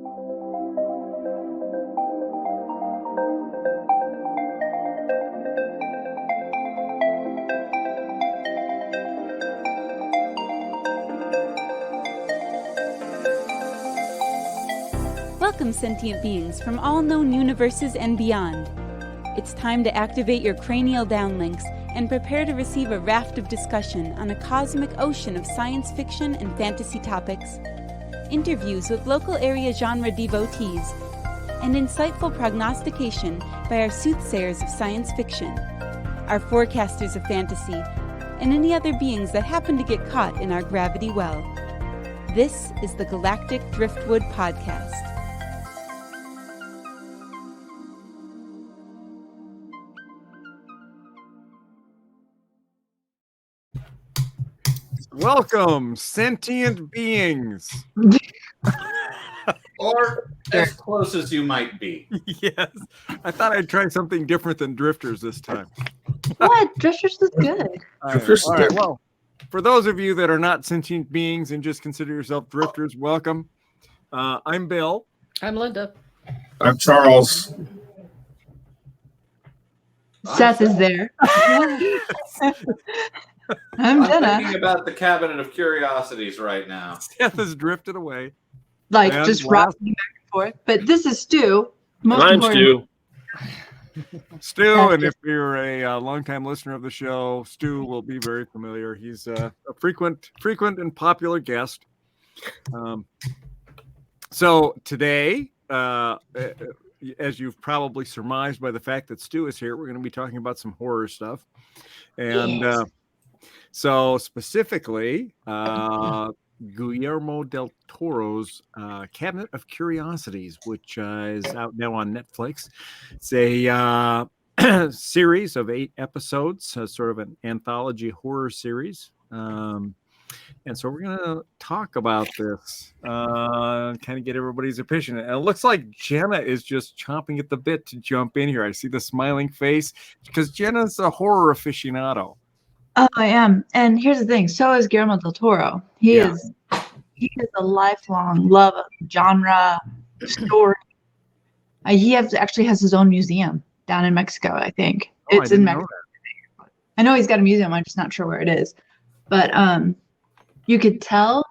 Welcome, sentient beings from all known universes and beyond. It's time to activate your cranial downlinks and prepare to receive a raft of discussion on a cosmic ocean of science fiction and fantasy topics, interviews with local area genre devotees, and insightful prognostication by our soothsayers of science fiction, our forecasters of fantasy, and any other beings that happen to get caught in our gravity well. This is the Galactic Driftwood Podcast. Welcome, sentient beings. Or as close as you might be. Yes. I thought I'd try something different than drifters this time. What? Drifters is good. All right. Well, for those of you that are not sentient beings and just consider yourself drifters, welcome. I'm Bill. I'm Linda. I'm Charles. Seth is there. I'm Jenna. thinking about the Cabinet of Curiosities right now. Seth has drifted away. Like And just last- rocking back and forth. But this is Stu. Most I'm important- Stu. Stu, and if you're a longtime listener of the show, Stu will be very familiar. He's a frequent and popular guest. So today, as you've probably surmised by the fact that Stu is here, we're going to be talking about some horror stuff. And Yes. So specifically, Guillermo del Toro's Cabinet of Curiosities, which is out now on Netflix. It's a series of 8 episodes, sort of an anthology horror series. And so we're going to talk about this, kind of get everybody's opinion. And it looks like Jenna is just chomping at the bit to jump in here. I see the smiling face because Jenna's a horror aficionado. Oh, I am. And here's the thing. So is Guillermo del Toro. He is a lifelong love of genre, story. He actually has his own museum down in Mexico, I think. It's in Mexico. I know he's got a museum. I'm just not sure where it is. But you could tell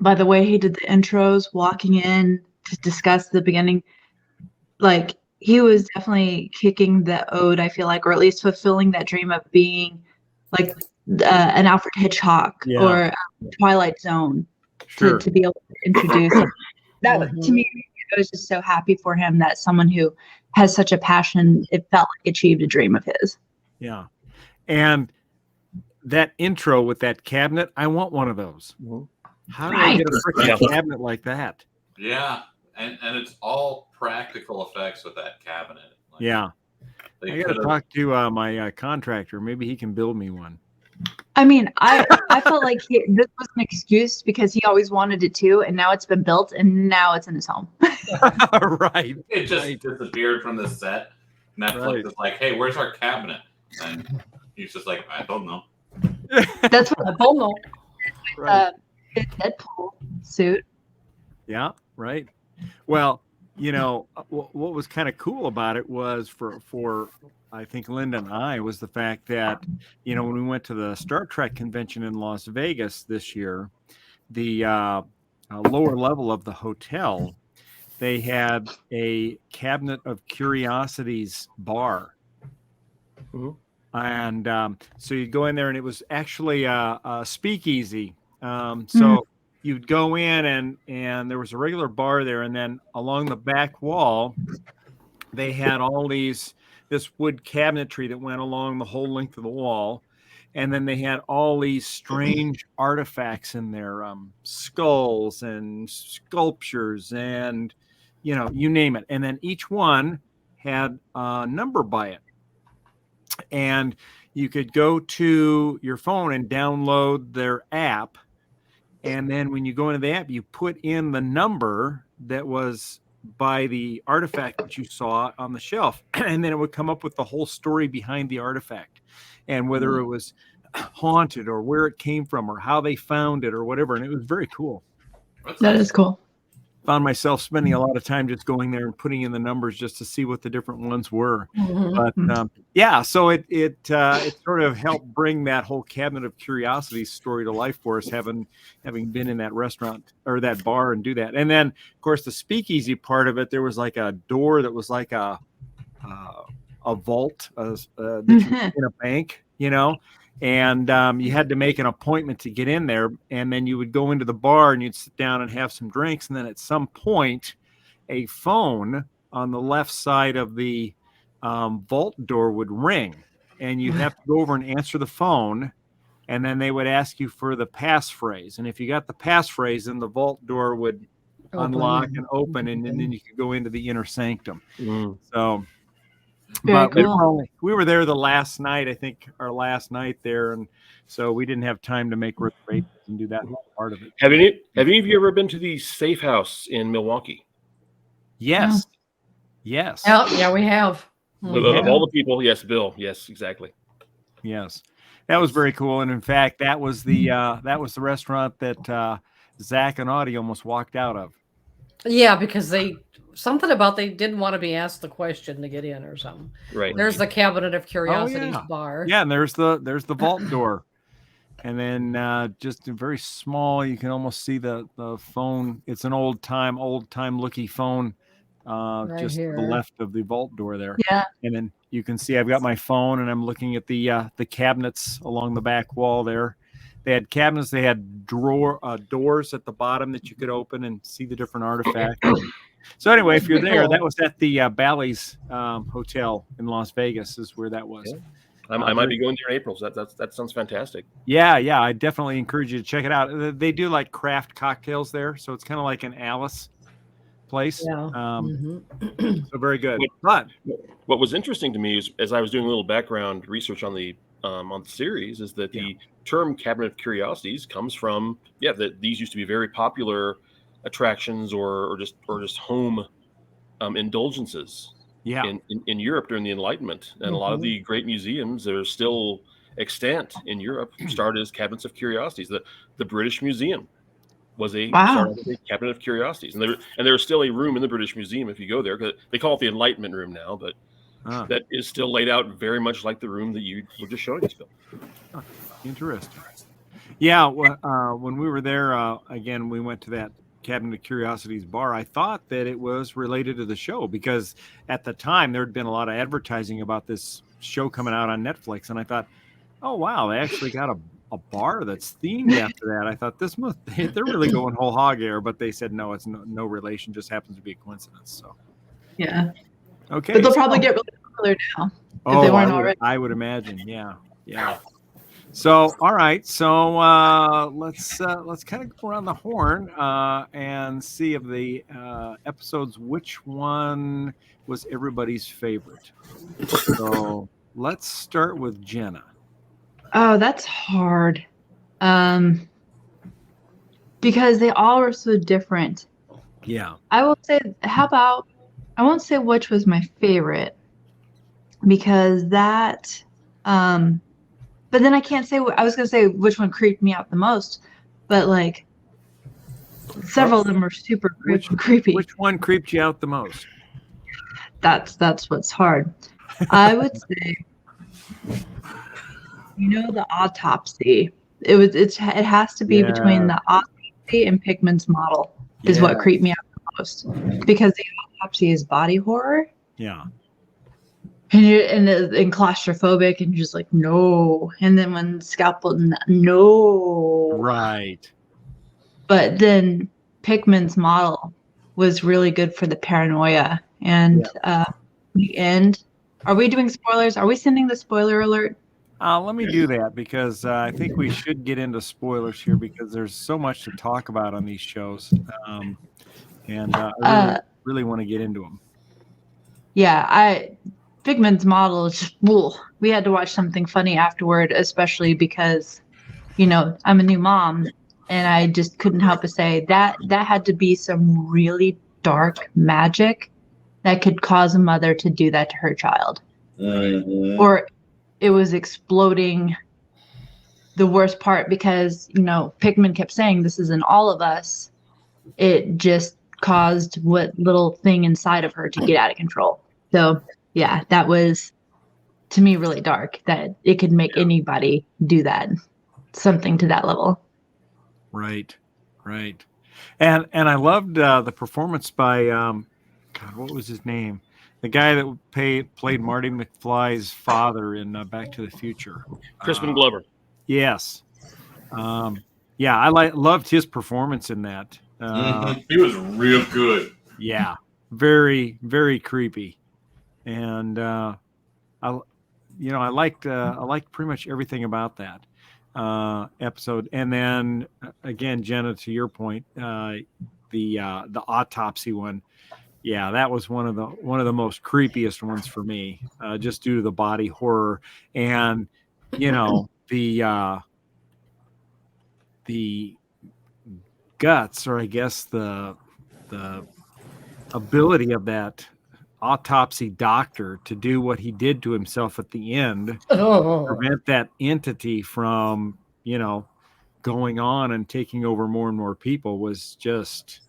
by the way he did the intros, walking in to discuss the beginning, like he was definitely kicking the ode, I feel like, or at least fulfilling that dream of being like an Alfred Hitchcock or Twilight Zone to be able to introduce that. To me, I was just so happy for him that someone who has such a passion, it felt like achieved a dream of his. Yeah. And that intro with that cabinet, I want one of those. How do I get a freaking cabinet like that? Yeah, and it's all practical effects with that cabinet. Like, I got to talk to my contractor. Maybe he can build me one. I mean, I felt like this was an excuse because he always wanted it too, and now it's been built, and now it's in his home. Right. It just disappeared from the set. Netflix is like, hey, where's our cabinet? And he's just like, I don't know. That's what I don't know. his Deadpool suit. Yeah, right. Well, you know, what was kind of cool about it was for I think Linda and I was the fact that, you know, when we went to the Star Trek convention in Las Vegas this year, the lower level of the hotel, they had a Cabinet of Curiosities bar. Mm-hmm. And so you'd go in there and it was actually a speakeasy. So you'd go in and there was a regular bar there. And then along the back wall, they had all this wood cabinetry that went along the whole length of the wall. And then they had all these strange artifacts in there, skulls and sculptures and, you know, you name it. And then each one had a number by it. And you could go to your phone and download their app. And then when you go into the app, you put in the number that was by the artifact that you saw on the shelf. And then it would come up with the whole story behind the artifact and whether it was haunted or where it came from or how they found it or whatever. And it was very cool. That is cool. found myself spending a lot of time just going there and putting in the numbers just to see what the different ones were. But yeah, so it sort of helped bring that whole Cabinet of Curiosities story to life for us, having been in that restaurant or that bar and do that. And then, of course, the speakeasy part of it, there was like a door that was like a vault that you in a bank, and you had to make an appointment to get in there, and then you would go into the bar and you'd sit down and have some drinks, and then at some point a phone on the left side of the vault door would ring, and you'd have to go over and answer the phone, and then they would ask you for the passphrase, and if you got the passphrase, then the vault door would unlock and open, and then you could go into the inner sanctum. So but we were there the last night, I think our last night there, and so we didn't have time to make reservations and do that part of it. Have any of you ever been to the Safe House in Milwaukee? Yes. Yes. Oh, yeah, we have. Of all the people, yes, Bill. Yes, exactly. Yes. That was very cool. And in fact, that was the restaurant that Zach and Audie almost walked out of. Yeah, because they didn't want to be asked the question to get in or something. Right. There's the Cabinet of Curiosities bar. Yeah, and there's the vault door. And then just very small, you can almost see the phone. It's an old time looky phone just to the left of the vault door there. Yeah. And then you can see I've got my phone and I'm looking at the cabinets along the back wall there. They had cabinets. They had doors at the bottom that you could open and see the different artifacts. So anyway, if you're there, that was at the Bally's Hotel in Las Vegas is where that was. Yeah. I might be going there in April. So that sounds fantastic. Yeah. I definitely encourage you to check it out. They do like craft cocktails there. So it's kind of like an Alice place. Yeah. So very good. But what was interesting to me is, as I was doing a little background research on the series, is that the term Cabinet of Curiosities comes from that these used to be very popular attractions or just home indulgences in Europe during the Enlightenment, and a lot of the great museums that are still extant in Europe started as Cabinets of Curiosities. The British Museum was started as a Cabinet of Curiosities, and there is still a room in the British Museum if you go there, because they call it the Enlightenment Room now, but that is still laid out very much like the room that you were just showing us, Bill. Interesting. Yeah, when we were there, again, we went to that Cabinet of Curiosities bar. I thought that it was related to the show because at the time there had been a lot of advertising about this show coming out on Netflix, and I thought, oh wow, they actually got a bar that's themed after that. I thought they're really going whole hog here, but they said no, it's no relation, just happens to be a coincidence. So yeah, okay, but they'll probably get really popular now if they weren't already. I would imagine, yeah. So, all right. So let's kind of go around the horn and see of the episodes which one was everybody's favorite. So let's start with Jenna. Oh, that's hard. Because they all were so different. Yeah. I will say, I won't say which was my favorite because that. But then I can't say. I was gonna say which one creeped me out the most, but like several of them are super creepy. Which one creeped you out the most? That's what's hard. I would say, the autopsy. It has to be between the autopsy and Pickman's model is what creeped me out the most, because the autopsy is body horror. Yeah. And claustrophobic, and you're just like, no. And then when scalpel, no. Right. But then Pickman's model was really good for the paranoia. And the end. Are we doing spoilers? Are we sending the spoiler alert? Let me do that because I think we should get into spoilers here because there's so much to talk about on these shows. And I really want to get into them. Yeah, Figman's model is just, we had to watch something funny afterward, especially because, I'm a new mom and I just couldn't help but say that had to be some really dark magic that could cause a mother to do that to her child. Or it was exploding. The worst part, because, Pickman kept saying this is in all of us. It just caused what little thing inside of her to get out of control. So yeah, that was to me really dark, that it could make anybody do that, something to that level. Right. And I loved the performance by God, what was his name? The guy that played Marty McFly's father in Back to the Future. Crispin Glover. Yes. Yeah, I loved his performance in that. He was real good. Yeah, very, very creepy. And I liked pretty much everything about that episode. And then again, Jenna, to your point, the autopsy one. Yeah, that was one of the most creepiest ones for me, just due to the body horror and the guts, or I guess the ability of that autopsy doctor to do what he did to himself at the end, prevent that entity from going on and taking over more and more people, was just,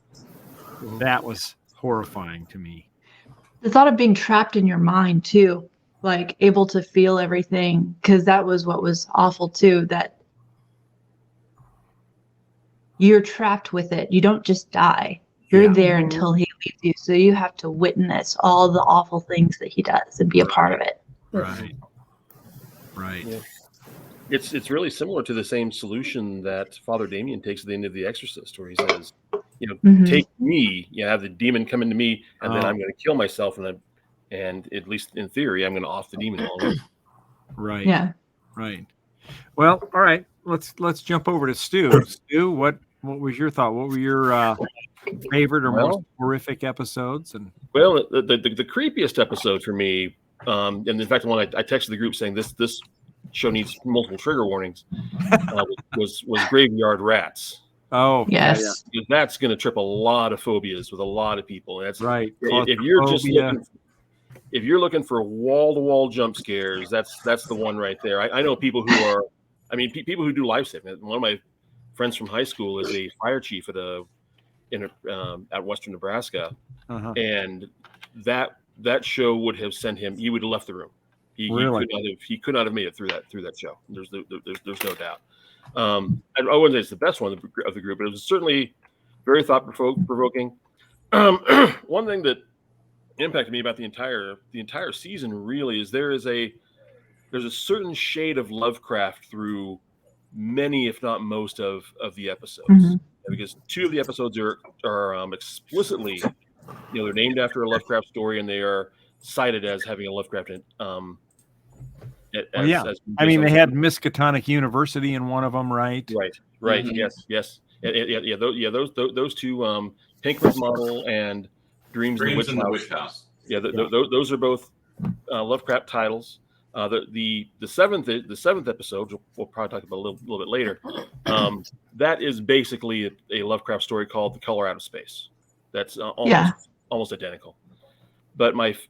that was horrifying to me. The thought of being trapped in your mind too, like able to feel everything, because that was what was awful too, that you're trapped with it. You don't just die. You're there until he leaves you. So you have to witness all the awful things that he does and be a part of it. Right. Yeah. It's really similar to the same solution that Father Damien takes at the end of The Exorcist, where he says, take me, have the demon come into me, and then I'm going to kill myself, and at least in theory, I'm going to off the demon along with. Right. Yeah. Right. Well, all right. Let's jump over to Stu. Stu, what was your thought? What were your favorite or most horrific episodes? And the creepiest episode for me, and in fact, the one I texted the group saying this show needs multiple trigger warnings, was Graveyard Rats. Oh, yes. Yeah. That's going to trip a lot of phobias with a lot of people. And that's right. If you're looking for wall-to-wall jump scares, that's the one right there. I know people who are, people who do life saving. One of my friends from high school is a fire chief at Western Nebraska, and that show would have sent him. He would have left the room. He could not have made it through that show. There's no doubt. I wouldn't say it's the best one of the group, but it was certainly very thought provoking. One thing that impacted me about the entire season really is there's a certain shade of Lovecraft through many, if not most, of the episodes, because two of the episodes are explicitly, they're named after a Lovecraft story, and they are cited as having a Lovecraft. They had Miskatonic University in one of them, right? Right. Yes. Yeah. Those two, Pinkman's Model and Dreams in the Witch House. Yeah, those are both Lovecraft titles. The seventh episode, we'll probably talk about a little bit later. That is basically a Lovecraft story called The Color Out of Space. That's almost identical. But I've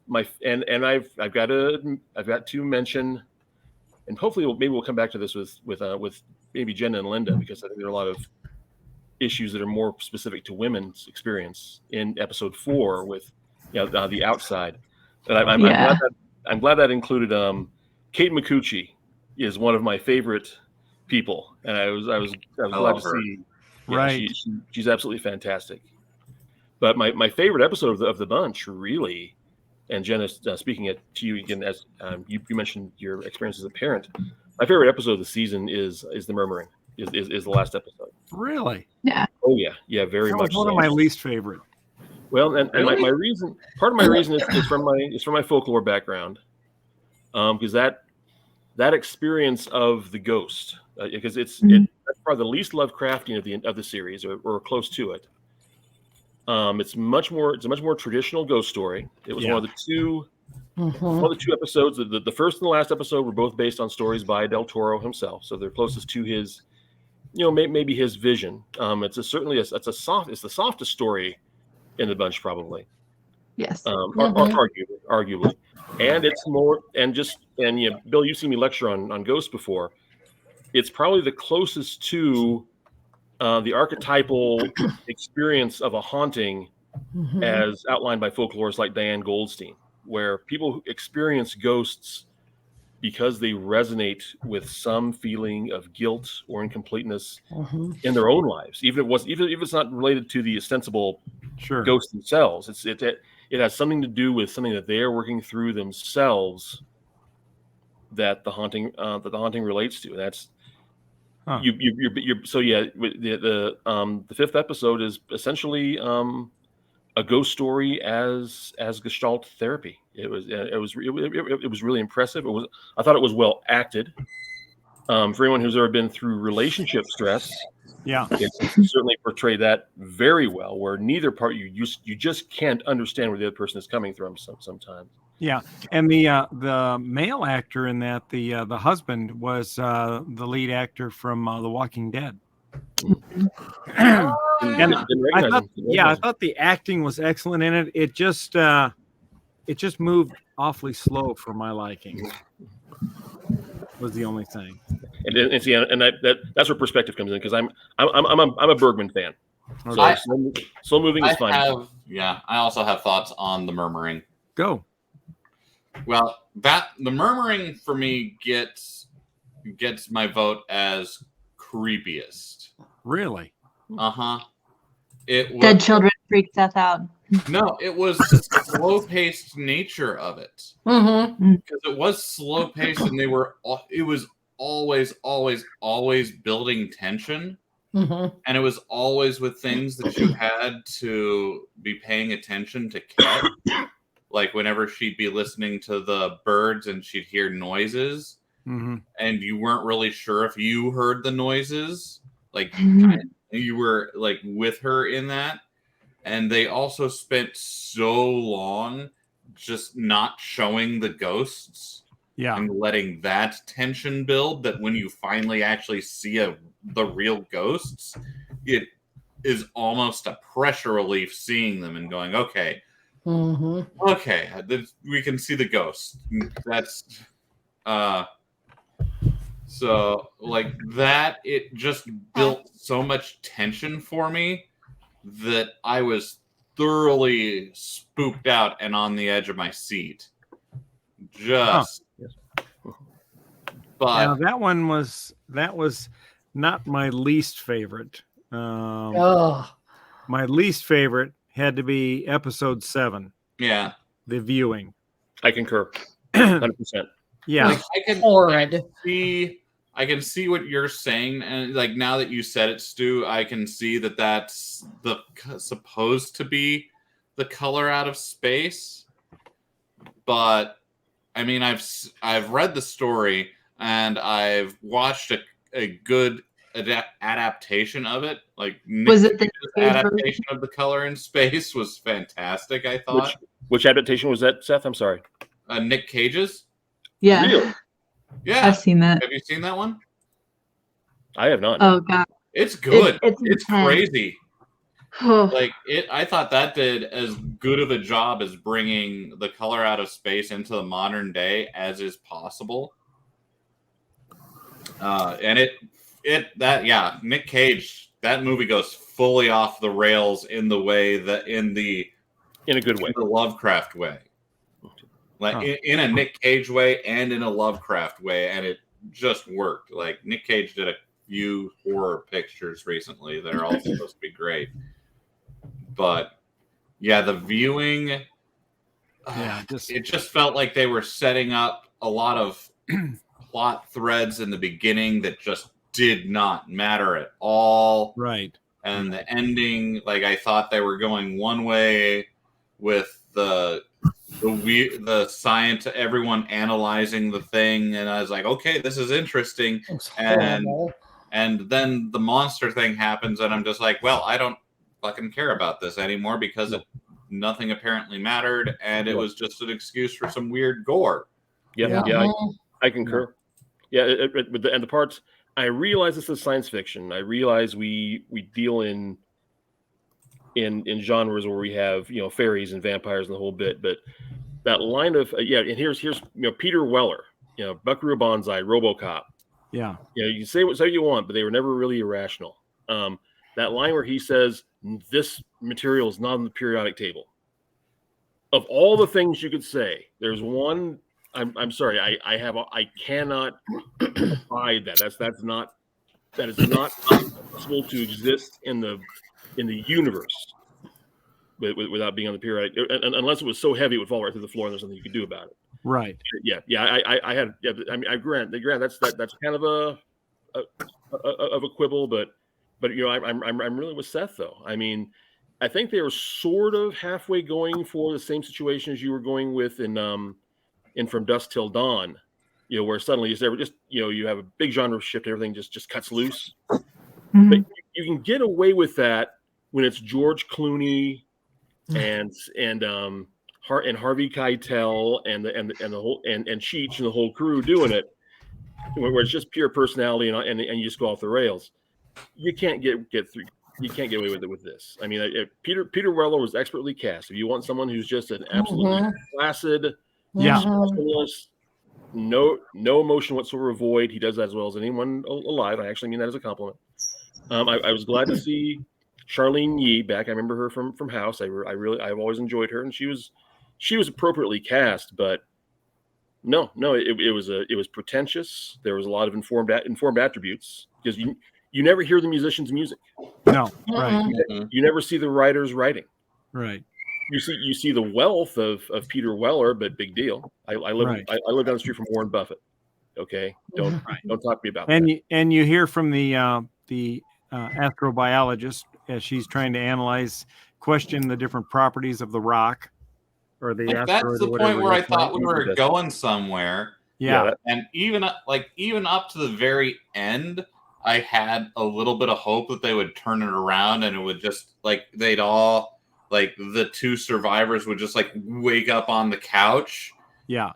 got to mention, and hopefully maybe we'll come back to this with maybe Jenna and Linda, because I think there are a lot of issues that are more specific to women's experience in episode 4 with The Outside. And I'm glad that included Kate Micucci is one of my favorite people, and I was glad to see. Right, she's absolutely fantastic. But my favorite episode of the bunch, really, and Jenna, speaking to you again, as you mentioned your experience as a parent, my favorite episode of the season is The Murmuring. Is the last episode. Really? Yeah. Oh yeah, very much. One of my least favorite. Well, and my reason, part of my reason is from my folklore background, because that experience of the ghost, because that's probably the least Lovecraftian of the series, or close to it. It's a much more traditional ghost story. It was one of the two episodes. The first and the last episode were both based on stories by Del Toro himself, so they're closest to his, maybe his vision. It's the softest story in the bunch, probably. Yes. Arguably, and it's more, and Bill, you've seen me lecture on ghosts before. It's probably the closest to the archetypal experience of a haunting as outlined by folklorists like Diane Goldstein, where people experience ghosts because they resonate with some feeling of guilt or incompleteness in their own lives, even if it's not related to the ostensible ghosts themselves. It has something to do with something that they are working through themselves that the haunting relates to. That's so yeah. The fifth episode is essentially a ghost story as Gestalt therapy. It was really impressive. I thought it was well acted. For anyone who's ever been through relationship stress, it certainly portrayed that very well. Where neither part you just can't understand where the other person is coming from sometimes. Yeah, and the male actor in that, the husband, was the lead actor from The Walking Dead. And I thought the acting was excellent in it. It just moved awfully slow for my liking. Was the only thing. And that's where perspective comes in, because I'm a Bergman fan. So slow moving is fine. I also have thoughts on the murmuring. Go. Well, the murmuring for me gets my vote as creepiest. Really? It was, Dead children freak Seth out. No, it was the slow-paced nature of it. Because it was slow-paced, and it was always building tension. And it was always with things that you had to be paying attention to catch. Like whenever she'd be listening to the birds and she'd hear noises, and you weren't really sure if you heard the noises, like you were like with her in that. And they also spent so long just not showing the ghosts, and letting that tension build, that when you finally actually see the real ghosts, it is almost a pressure relief seeing them and going, okay. Okay, we can see the ghost. That's so like that. It just built so much tension for me that I was thoroughly spooked out and on the edge of my seat. But now that was not my least favorite. My least favorite had to be episode 7. Yeah. The viewing. I concur. 100%. Yeah. Like, I can see what you're saying. And like, now that you said it, Stu, I can see that that's supposed to be the color out of space. But I mean, I've read the story and I've watched a good adaptation of it. Like, was it the adaptation of The Color in Space was fantastic, I thought. Which adaptation was that, Seth? I'm sorry. Nick Cage's. Yeah. Really? Yeah. I've seen that. Have you seen that one? I have not. Oh god. It's good. It's intense. crazy. Like I thought that did as good of a job as bringing The Color out of space into the modern day as is possible. And Nick Cage, that movie goes fully off the rails in the way that in a good way, the Lovecraft way, like in a Nick Cage way and in a Lovecraft way, and it just worked. Like Nick Cage did a few horror pictures recently that are all supposed to be great, but yeah, the viewing, it just felt like they were setting up a lot of plot threads in the beginning that just did not matter at all. Right. And the ending, like I thought they were going one way with the science, everyone analyzing the thing, and I was like, okay, this is interesting. And then the monster thing happens, and I'm just like, well, I don't fucking care about this anymore because nothing apparently mattered, and it was just an excuse for some weird gore. I concur. Yeah, and the parts, I realize this is science fiction. I realize we deal in genres where we have fairies and vampires and the whole bit, but that line of and here's Peter Weller, Buckaroo Banzai, RoboCop. Yeah. You can say what you want, but they were never really irrational. That line where he says, this material is not on the periodic table. Of all the things you could say, there's one. I'm sorry. I cannot abide that. That is not possible to exist in the universe without being on the periodic. Unless it was so heavy it would fall right through the floor and there's nothing you could do about it. Right. Yeah. I had. Yeah. I mean, I grant that's kind of a quibble, but I'm really with Seth though. I mean, I think they were sort of halfway going for the same situation as you were going with in From Dusk Till Dawn, where suddenly you have a big genre shift, everything just cuts loose. Mm-hmm. But you can get away with that when it's George Clooney and Harvey Keitel and the whole and Cheech and the whole crew doing it, where it's just pure personality and you just go off the rails. You can't get through. You can't get away with it with this. I mean, Peter Weller was expertly cast. If you want someone who's just an absolutely placid, no emotion whatsoever void, he does that as well as anyone alive. I actually mean that as a compliment. I was glad to see Charlene Yee back. I remember her from House. I've always enjoyed her, and she was appropriately cast. But no, it was pretentious. There was a lot of informed attributes because you never hear the musician's music. No, right. You never see the writers writing. Right. You see the wealth of Peter Weller, but big deal. I live down the street from Warren Buffett. Okay, don't talk to me about that. And you hear from the astrobiologist as she's trying to question the different properties of the rock or the asteroid. That's the point where I thought we were going somewhere. Yeah, and even up to the very end, I had a little bit of hope that they would turn it around and it would just they'd all the two survivors would just wake up on the couch. Yeah.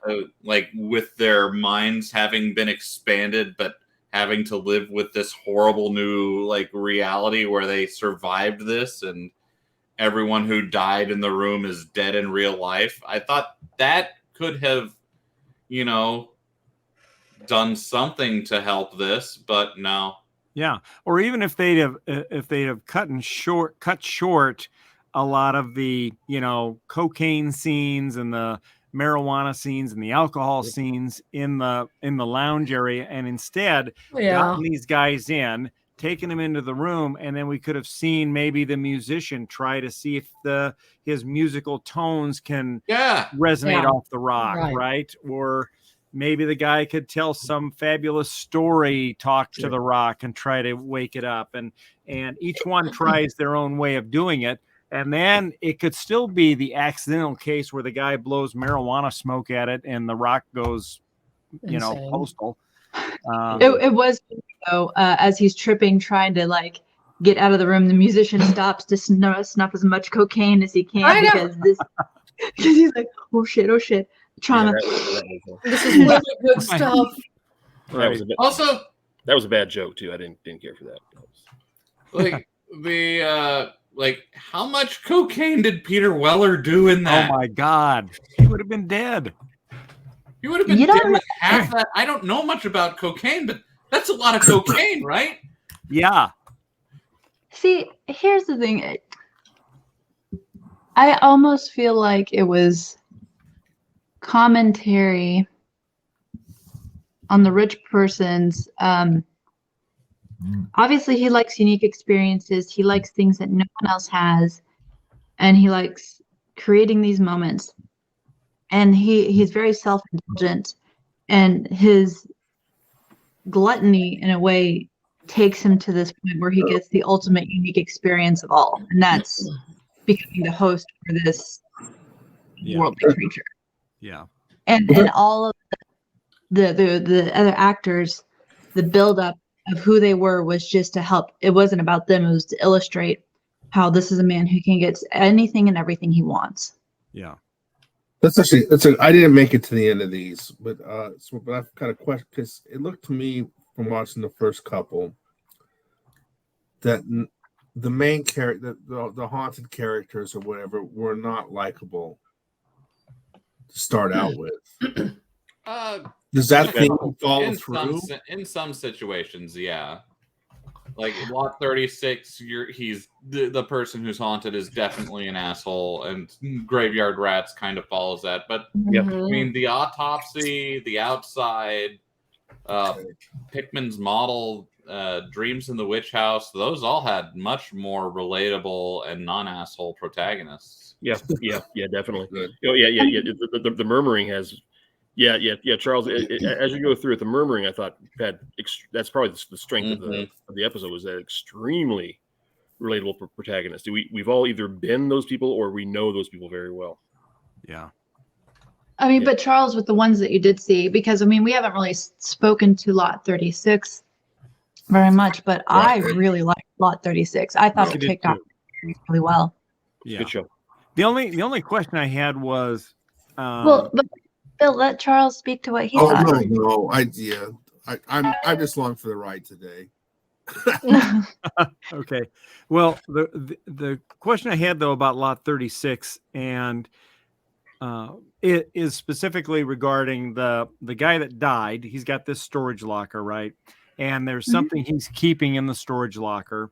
With their minds having been expanded, but having to live with this horrible new reality where they survived this and everyone who died in the room is dead in real life. I thought that could have, done something to help this, but no. Yeah. Or even if they'd have cut short a lot of the, cocaine scenes and the marijuana scenes and the alcohol scenes in the lounge area, and instead gotten these guys in, taken them into the room, and then we could have seen maybe the musician try to see if his musical tones can resonate off the rock, right? Or maybe the guy could tell some fabulous story, talk to the rock and try to wake it up, and each one tries their own way of doing it. And then it could still be the accidental case where the guy blows marijuana smoke at it and the rock goes, postal. It was, as he's tripping, trying to get out of the room, the musician stops to snuff as much cocaine as he can because he's like, oh shit, trauma. This is really good stuff. That was a bad joke too. I didn't care for that. How much cocaine did Peter Weller do in that? Oh my God, he would have been dead. He would have been dead with half that. I don't know much about cocaine, but that's a lot of cocaine, right? Yeah. See, here's the thing. I almost feel like it was commentary on the rich person's. Obviously, he likes unique experiences. He likes things that no one else has, and he likes creating these moments. And he's very self-indulgent, and his gluttony, in a way, takes him to this point where he gets the ultimate unique experience of all, and that's becoming the host for this worldly creature. Yeah. And all of the other actors, the build-up of who they were was just to help. It wasn't about them. It was to illustrate how this is a man who can get anything and everything he wants. Yeah. I didn't make it to the end of these, but I've got a question because it looked to me from watching the first couple that the main character, the haunted characters or whatever, were not likable to start out with. Does that thing follow through? In some situations, yeah. Like lot 36, he's the person who's haunted is definitely an asshole, and Graveyard Rats kind of follows that. But I mean, the autopsy, the outside, Pickman's model, Dreams in the Witch House, those all had much more relatable and non-asshole protagonists. Yeah, definitely. The Murmuring has. Yeah, Charles. As you go through it, the Murmuring, I thought that's probably the strength of the episode, was that extremely relatable protagonist. We've all either been those people or we know those people very well. Yeah. I mean, but Charles, with the ones that you did see, because I mean, we haven't really spoken to Lot 36 very much, but I really liked Lot 36. I thought it kicked off really well. Yeah. Good show. The only question I had was, but Bill, let Charles speak to what he thought. No, I'm just along for the ride today. Okay. Well, the question I had though about Lot 36, and it is specifically regarding the guy that died. He's got this storage locker, right? And there's something he's keeping in the storage locker.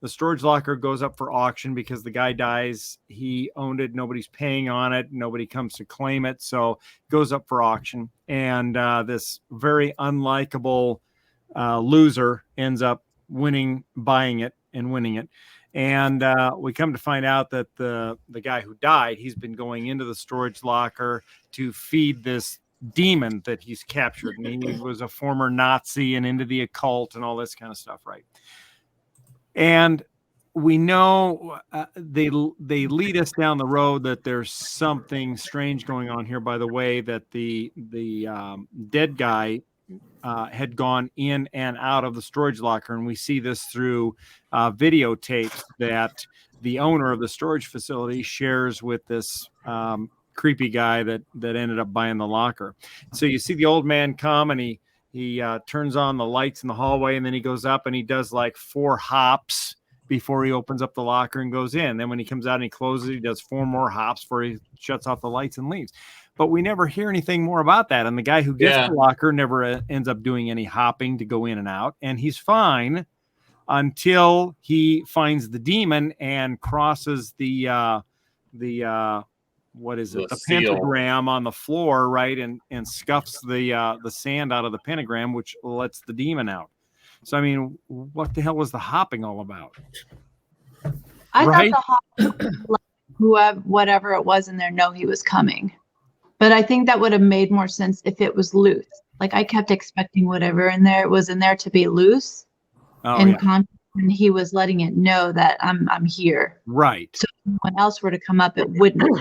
The storage locker goes up for auction because the guy dies. He owned it. Nobody's paying on it. Nobody comes to claim it. So it goes up for auction. And this very unlikable loser ends up buying it and winning it. And we come to find out that the guy who died, he's been going into the storage locker to feed this demon that he's captured. And he was a former Nazi and into the occult and all this kind of stuff, right? And we know they lead us down the road that there's something strange going on here by the way that the dead guy had gone in and out of the storage locker. And we see this through videotapes that the owner of the storage facility shares with this creepy guy that ended up buying the locker. So you see the old man come and he turns on the lights in the hallway, and then he goes up and he does like 4 hops before he opens up the locker and goes in. Then when he comes out and he closes it, he does 4 more hops before he shuts off the lights and leaves. But we never hear anything more about that. And the guy who gets the locker never ends up doing any hopping to go in and out. And he's fine until he finds the demon and crosses the what is it? The pentagram on the floor, right? And scuffs the sand out of the pentagram, which lets the demon out. So, I mean, what the hell was the hopping all about? I thought the hopping, whatever it was in there, know he was coming. But I think that would have made more sense if it was loose. Like, I kept expecting whatever in there was in there to be loose. And he was letting it know that I'm here. Right. So if someone else were to come up, it wouldn't.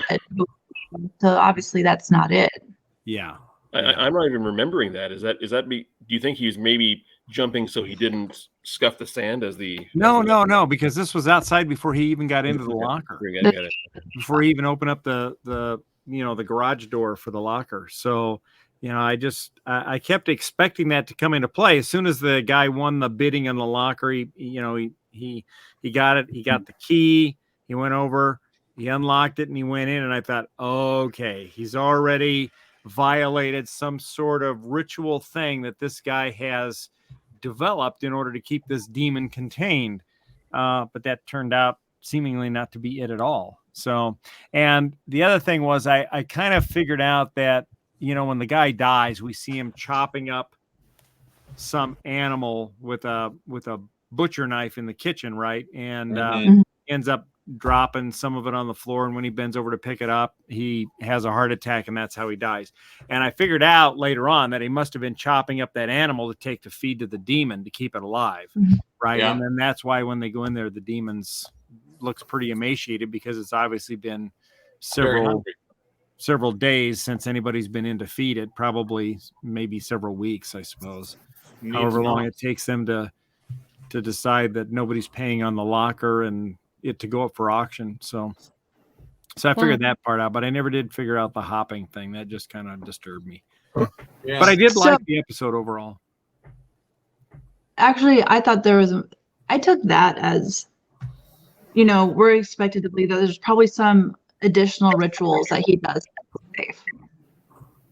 So obviously that's not it. Yeah. I'm not even remembering that. Is that do you think he was maybe jumping so he didn't scuff the sand as the No, because this was outside before he even got into the locker. Before he even opened up the garage door for the locker. So I kept expecting that to come into play. As soon as the guy won the bidding on the locker, he got it. He got the key. He went over, he unlocked it, and he went in. And I thought, okay, he's already violated some sort of ritual thing that this guy has developed in order to keep this demon contained. But that turned out seemingly not to be it at all. So, and the other thing was I kind of figured out that, when the guy dies, we see him chopping up some animal with a butcher knife in the kitchen, right? And ends up dropping some of it on the floor. And when he bends over to pick it up, he has a heart attack, and that's how he dies. And I figured out later on that he must have been chopping up that animal to take to feed to the demon to keep it alive, right? Yeah. And then that's why when they go in there, the demon's looks pretty emaciated because it's obviously been several days since anybody's been in to feed it, probably maybe several weeks, I suppose. However long it takes them to decide that nobody's paying on the locker and it to go up for auction. So I figured that part out, but I never did figure out the hopping thing. That just kind of disturbed me. Yeah. But I did like the episode overall. Actually, I thought I took that as, we're expected to believe that there's probably some additional rituals that he does. Safe.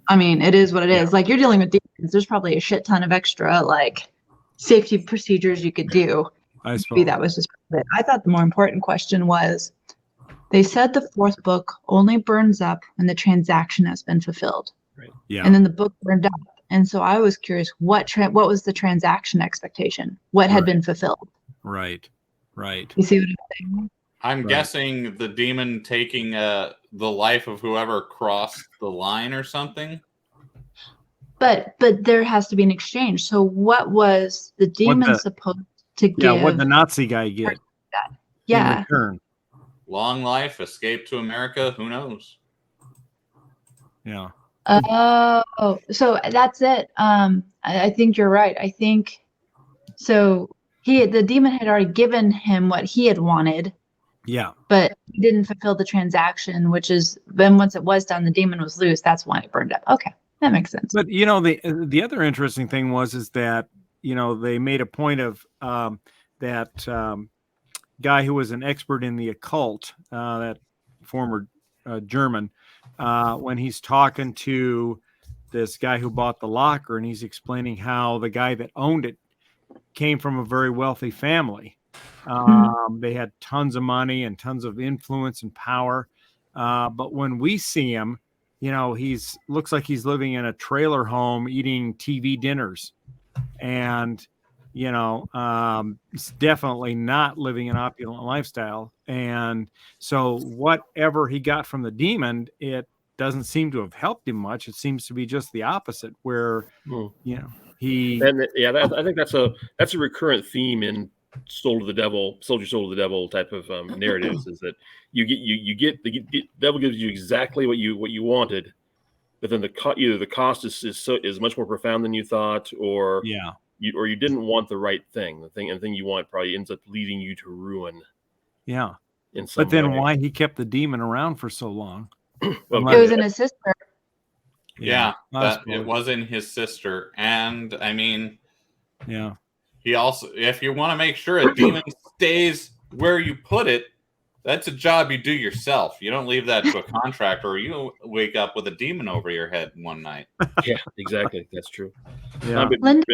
I mean, it is what it is. Like, you're dealing with demons. There's probably a shit ton of extra, safety procedures you could do. I suppose. Maybe that was just it. I thought the more important question was, they said the fourth book only burns up when the transaction has been fulfilled. Right. Yeah. And then the book burned up. And so I was curious, what was the transaction expectation? What had been fulfilled? Right. You see what I'm saying? I'm guessing the demon taking the life of whoever crossed the line or something. But there has to be an exchange. So what was the demon supposed to give? Yeah, what the Nazi guy get? Yeah. In return. Long life, escape to America, who knows? Yeah. Oh, so that's it. I think you're right. I think so. The demon had already given him what he had wanted. Yeah. But he didn't fulfill the transaction, which is then once it was done, the demon was loose. That's why it burned up. Okay, that makes sense. But the other interesting thing is that they made a point of that guy who was an expert in the occult, that former German, when he's talking to this guy who bought the locker, and he's explaining how the guy that owned it came from a very wealthy family. They had tons of money and tons of influence and power. But when we see him, looks like he's living in a trailer home eating TV dinners. And, he's definitely not living an opulent lifestyle. And so whatever he got from the demon, it doesn't seem to have helped him much. It seems to be just the opposite, where, he. And I think that's a recurrent theme in sold to the devil type of narratives, is that you get the devil gives you exactly what you wanted, but then either the cost is much more profound than you thought, or you didn't want the right thing. The thing you want probably ends up leading you to ruin. Yeah. But then why he kept the demon around for so long? Well, it was in his sister. Yeah, it was in his sister, and I mean, yeah. He also, if you want to make sure a demon stays where you put it, that's a job you do yourself. You don't leave that to a contractor, or you wake up with a demon over your head one night. Yeah, exactly. That's true. Yeah. Linda,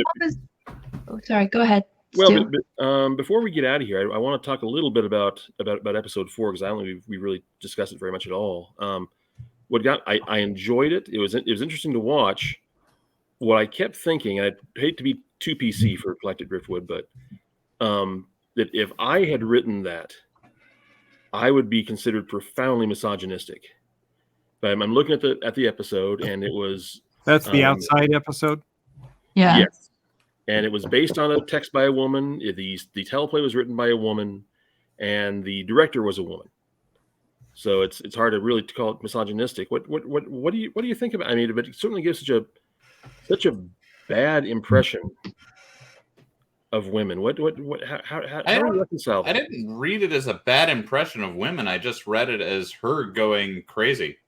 sorry, go ahead. Well, before we get out of here, I want to talk a little bit about episode 4, because I don't think we really discussed it very much at all. I enjoyed it. It was interesting to watch. What I kept thinking, and I hate to be too PC for Galactic Driftwood, but that if I had written that, I would be considered profoundly misogynistic. But I'm looking at the episode, and it was that's the outside episode. Yeah. Yes. And it was based on a text by a woman. The teleplay was written by a woman, and the director was a woman. So it's hard to really call it misogynistic. What do you think about? I mean, but it certainly gives such a bad impression of women. How do you reconcile that? I didn't read it as a bad impression of women. I just read it as her going crazy.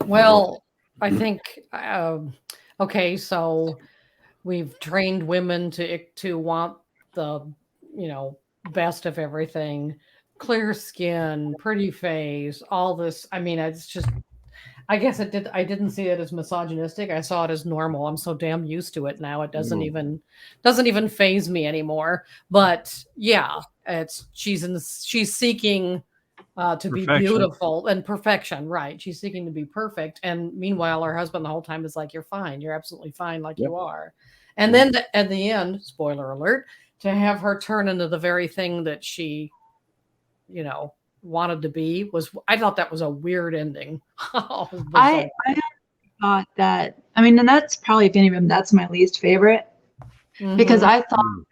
Well, I think okay, so we've trained women to want the best of everything, clear skin, pretty face, all this. I mean, it's just, I guess I didn't see it as misogynistic. I saw it as normal. I'm so damn used to it now. It doesn't even faze me anymore. But yeah, she's seeking to be beautiful and perfection, right? She's seeking to be perfect, and meanwhile, her husband the whole time is like, "You're fine. You're absolutely fine, like you are." And then at the end, spoiler alert, to have her turn into the very thing that she, wanted to be I thought that was a weird ending. I thought that, and that's probably, if any of them, that's my least favorite, because I thought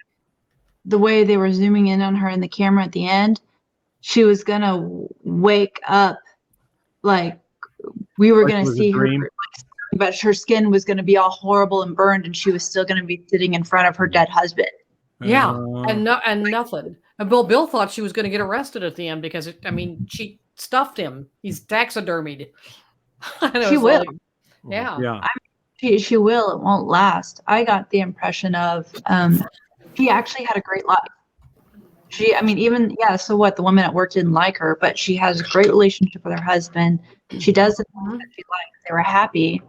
the way they were zooming in on her in the camera at the end, she was gonna wake up, like we were gonna see her, but her skin was gonna be all horrible and burned, and she was still gonna be sitting in front of her dead husband. Yeah, and nothing. And Bill thought she was going to get arrested at the end because, she stuffed him. He's taxidermied. She will. Yeah. She will. It won't last. I got the impression of he actually had a great life. So what? The woman at work didn't like her, but she has a great relationship with her husband. She does the things that she likes. They were happy,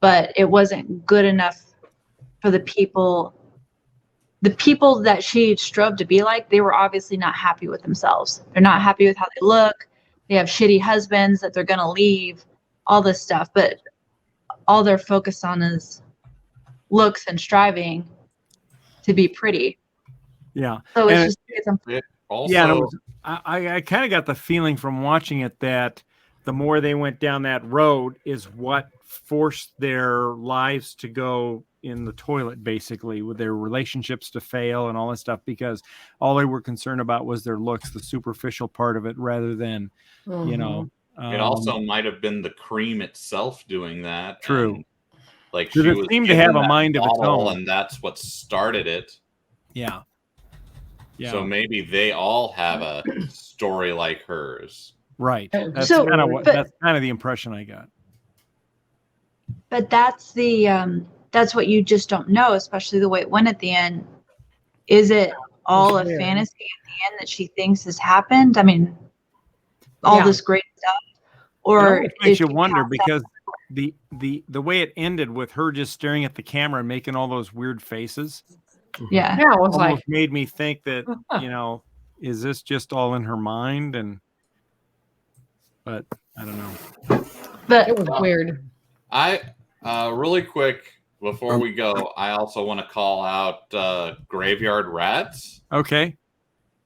but it wasn't good enough for the people that she strove to be like. They were obviously not happy with themselves. They're not happy with how they look. They have shitty husbands that they're going to leave, all this stuff. But all they're focused on is looks and striving to be pretty. Yeah. So And it's just It also, yeah, and it was, I kind of got the feeling from watching it that the more they went down that road is what forced their lives to go in the toilet, basically, with their relationships to fail and all that stuff, because all they were concerned about was their looks, the superficial part of it, rather than, you know. it also might have been the cream itself doing that. True. And, like Does she it was seem to given have a that mind of its bottle, own? and that's what started it. Yeah. Yeah. So maybe they all have a story like hers. Right. That's So, kind of what. but- That's kind of the impression I got. But that's that's what you just don't know, especially the way it went at the end. Is it all a weird. fantasy at the end that she thinks has happened? I mean, all Yeah. this great stuff, It or almost makes is you she wonder, passed because the way it ended with her just staring at the camera and making all those weird faces out? Yeah. Yeah, it was almost like, made me think that, you know, is this just all in her mind? But I don't know. But it was weird. I really quick before we go, I also want to call out Graveyard Rats. Okay.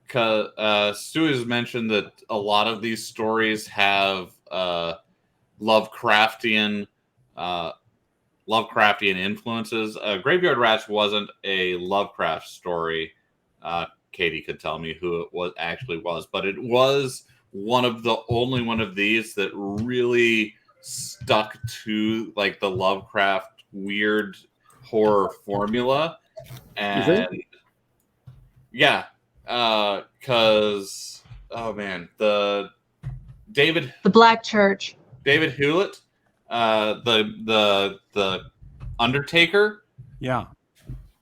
Because Stu has mentioned that a lot of these stories have Lovecraftian influences. Graveyard Rats wasn't a Lovecraft story. Katie could tell me who it was, but it was only one of these that really stuck to like the Lovecraft weird horror formula. And yeah, because the Black Church. David Hewlett, the Undertaker. Yeah.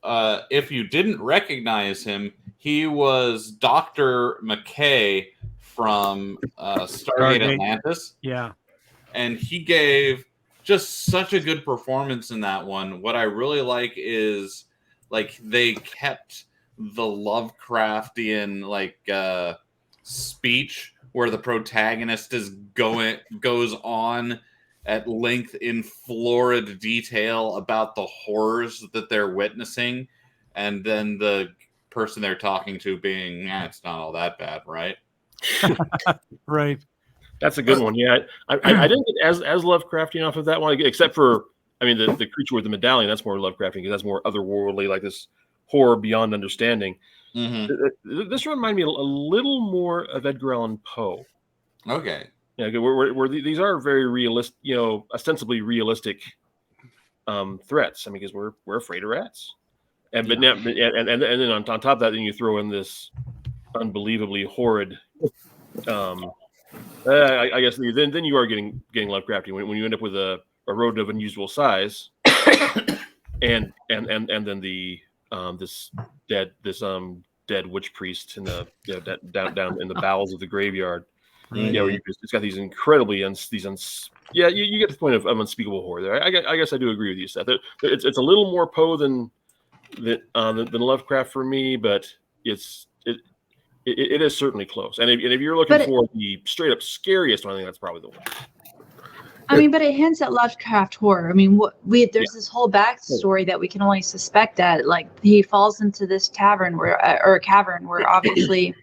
If you didn't recognize him, he was Dr. McKay from Stargate Atlantis. Yeah. And he gave just such a good performance in that one. What I really like is like they kept the Lovecraftian speech where the protagonist goes on at length in florid detail about the horrors that they're witnessing, and then the person they're talking to being, it's not all that bad, right? Right. That's a good one. Yeah, I didn't get as Lovecraftian off of that one, except for, I mean, the creature with the medallion. That's more Lovecraftian because that's more otherworldly, like this horror beyond understanding. Mm-hmm. This reminded me a little more of Edgar Allan Poe. Okay. Yeah, where these are very realistic, ostensibly realistic threats. I mean, because we're afraid of rats, and then on top of that, then you throw in this unbelievably horrid. I guess then you are getting Lovecraftian when you end up with a rodent of unusual size, and then the dead witch priest in the down in the bowels of the graveyard. Right. Yeah, where it's got these incredibly you get the point of unspeakable horror there. I guess I do agree with you, Seth. It's a little more Poe than Lovecraft for me, but it is certainly close. And if you're looking for the straight up scariest one, I think that's probably the one. I mean, but it hints at Lovecraft horror. I mean, there's this whole backstory that we can only suspect that, like, he falls into this cavern where obviously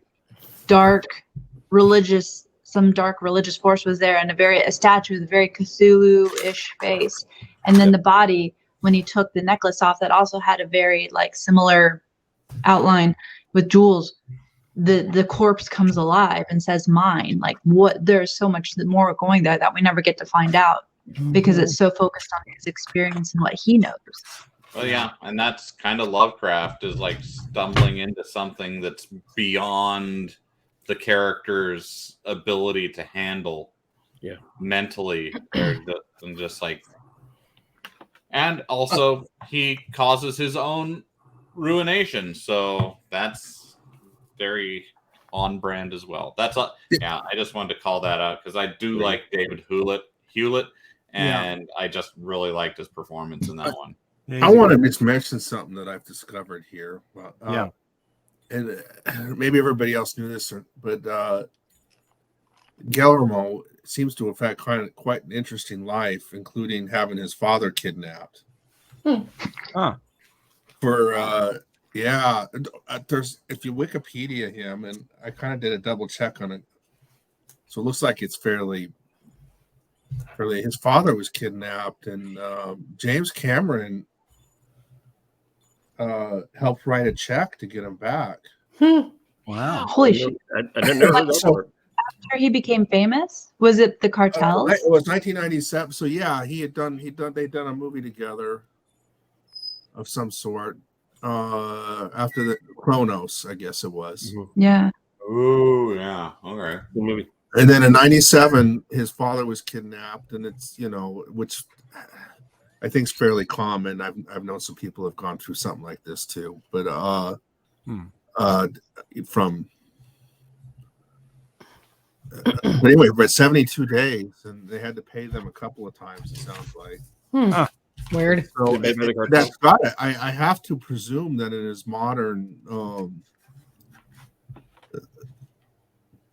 some dark religious force was there, and a statue with a very Cthulhu-ish face, and then the body, when he took the necklace off, that also had a very similar outline with jewels. The corpse comes alive and says mine. Like, what? There's so much more going there that we never get to find out because it's so focused on his experience and what he knows. Well, yeah, and that's kind of Lovecraft, is like stumbling into something that's beyond the character's ability to handle mentally, and also he causes his own ruination, so that's very on brand as well. I just wanted to call that out because I do like David Hewlett, and I just really liked his performance in that one. I want to just mention something that I've discovered here. And maybe everybody else knew this, but Guillermo seems to have had quite an interesting life, including having his father kidnapped. There's if you Wikipedia him, and I kind of did a double check on it, so it looks like it's fairly. His father was kidnapped, and James Cameron helped write a check to get him back. Wow! Holy shit! I never heard that part. After he became famous, was it the cartels? It was 1997. So yeah, they'd done a movie together of some sort. After the Kronos, I guess it was. Yeah. Oh yeah. Okay. Good movie. And then in 97, his father was kidnapped, and it's which I think is fairly common. I've known some people have gone through something like this too. But anyway, but 72 days, and they had to pay them a couple of times. It sounds like. Weird. So that's got it. I have to presume that in his modern.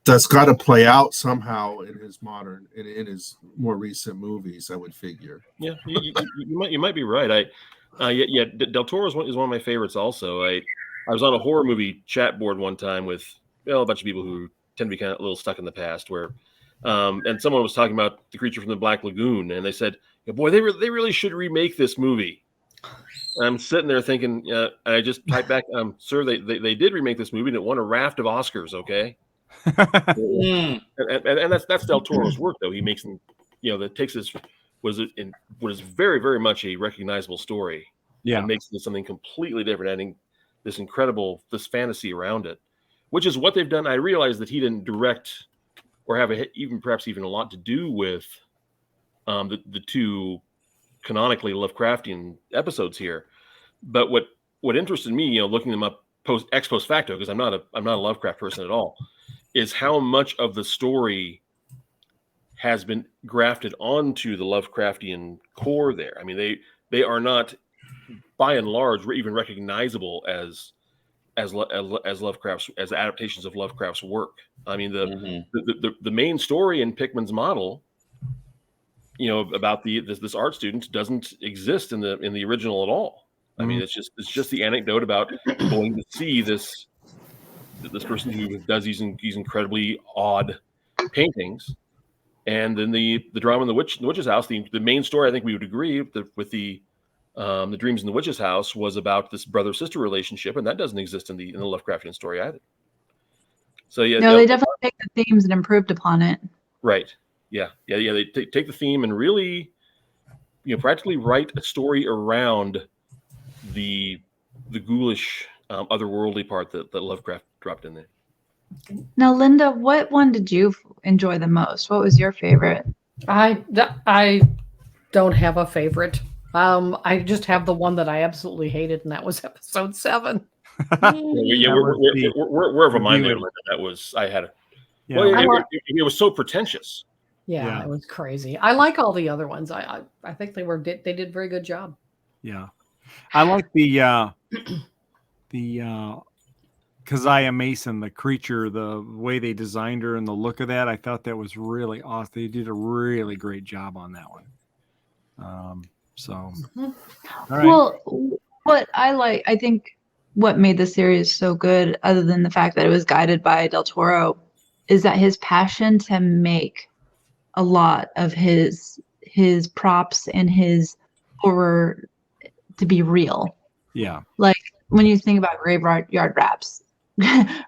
That's got to play out somehow in his more recent movies, I would figure. Yeah, you might be right. Del Toro is one of my favorites. Also, I was on a horror movie chat board one time with a bunch of people who tend to be kind of a little stuck in the past. Where, and someone was talking about The Creature from the Black Lagoon, and they said, "Boy, they really should remake this movie." And I'm sitting there thinking, I just typed back, "Sir, they did remake this movie, and it won a raft of Oscars." Okay. and that's Del Toro's work, though. He makes them, that takes this what is very, very much a recognizable story, and makes it something completely different, adding this fantasy around it, which is what they've done. I realize that he didn't direct or have perhaps even a lot to do with the two canonically Lovecraftian episodes here, but what interested me, looking them up ex post facto, because I'm not a Lovecraft person at all, is how much of the story has been grafted onto the Lovecraftian core there. I mean, they are not, by and large, even recognizable as Lovecraft's, as adaptations of Lovecraft's work. I mean, the main story in Pickman's model, about this art student doesn't exist in the original at all. I mean, it's just the anecdote about going to see this person who does these incredibly odd paintings, and then the drama in the witch's house. The main story, I think we would agree with the Dreams in the Witch's House, was about this brother-sister relationship, and that doesn't exist in the Lovecraftian story either. So yeah, no, they definitely take the themes and improved upon it. Right. Yeah. They take the theme and really, practically write a story around the ghoulish, otherworldly part that Lovecraft dropped in there. Now, Linda, what one did you enjoy the most? What was your favorite? I don't have a favorite. I just have the one that I absolutely hated, and that was episode 7. We're of a mind there, Linda. That was it was so pretentious. Yeah, it was crazy. I like all the other ones. I think they did a very good job. Yeah, I like the Keziah Mason, the creature, the way they designed her and the look of that. I thought that was really awesome. They did a really great job on that one. All right. Well, what I think what made the series so good, other than the fact that it was guided by Del Toro, is that his passion to make a lot of his props and his horror to be real. Yeah. Like when you think about graveyard rats, and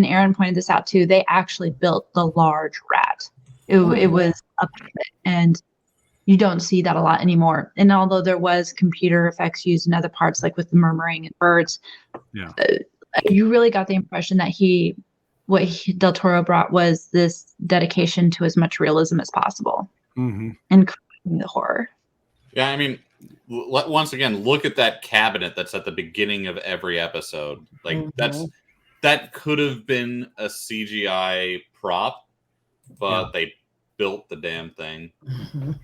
Aaron pointed this out too, they actually built the large rat. It was a puppet, and you don't see that a lot anymore. And although there was computer effects used in other parts, like with the murmuring and birds, you really got the impression that Del Toro brought was this dedication to as much realism as possible and creating the horror. Yeah, I mean, once again, look at that cabinet that's at the beginning of every episode. Like that could have been a CGI prop, but they built the damn thing.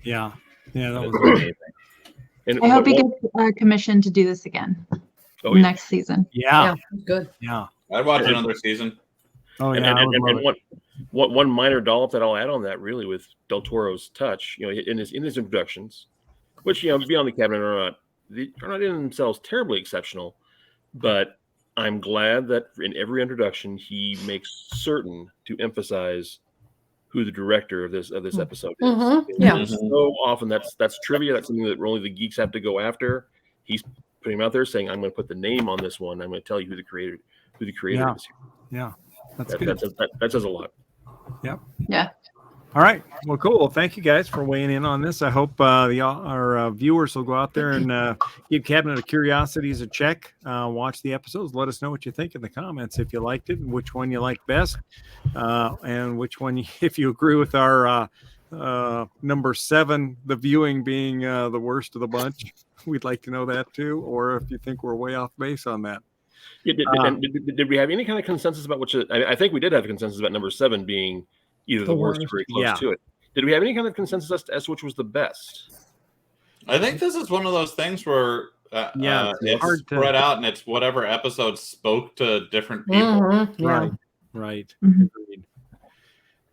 Yeah, that was amazing. I hope he gets commissioned to do this again next season. Yeah. Good. Yeah. I'd watch another season. Oh yeah. And one minor dollop that I'll add on that, really, with Del Toro's touch, in his introductions, which beyond the Cabinet are not in themselves terribly exceptional, but I'm glad that in every introduction he makes certain to emphasize who the director of this episode is. Mm-hmm. Yeah. So often that's trivia. That's something that only the geeks have to go after. He's putting him out there saying, "I'm going to put the name on this one. I'm going to tell you who the creator is." Yeah. That says a lot. Yep. Yeah. All right. Well, cool. Well, thank you guys for weighing in on this. I hope our viewers will go out there and give Cabinet of Curiosities a check. Watch the episodes. Let us know what you think in the comments, if you liked it and which one you liked best, and which one, if you agree with our number 7, the viewing being the worst of the bunch. We'd like to know that too, or if you think we're way off base on that. Yeah, did we have any kind of consensus about which? I think we did have a consensus about number 7 being either the worst or very close to it. Did we have any kind of consensus as to which was the best? I think this is one of those things where it's spread out, and it's whatever episode spoke to different people. Mm-hmm. Yeah. Right. Mm-hmm. Agreed.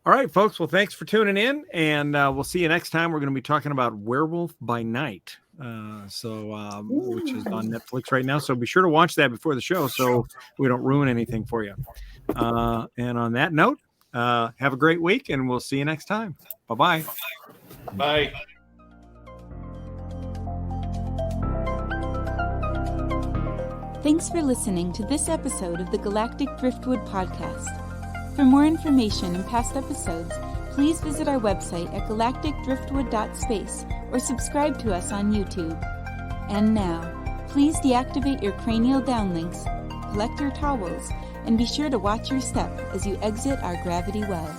All right, folks. Well, thanks for tuning in, and we'll see you next time. We're going to be talking about Werewolf by Night, which is on Netflix right now. So be sure to watch that before the show, so we don't ruin anything for you. And on that note, have a great week, and we'll see you next time. Bye-bye. Bye. Thanks for listening to this episode of the Galactic Driftwood Podcast. For more information and past episodes, please visit our website at galacticdriftwood.space or subscribe to us on YouTube. And now, please deactivate your cranial downlinks, collect your towels, and be sure to watch your step as you exit our gravity well.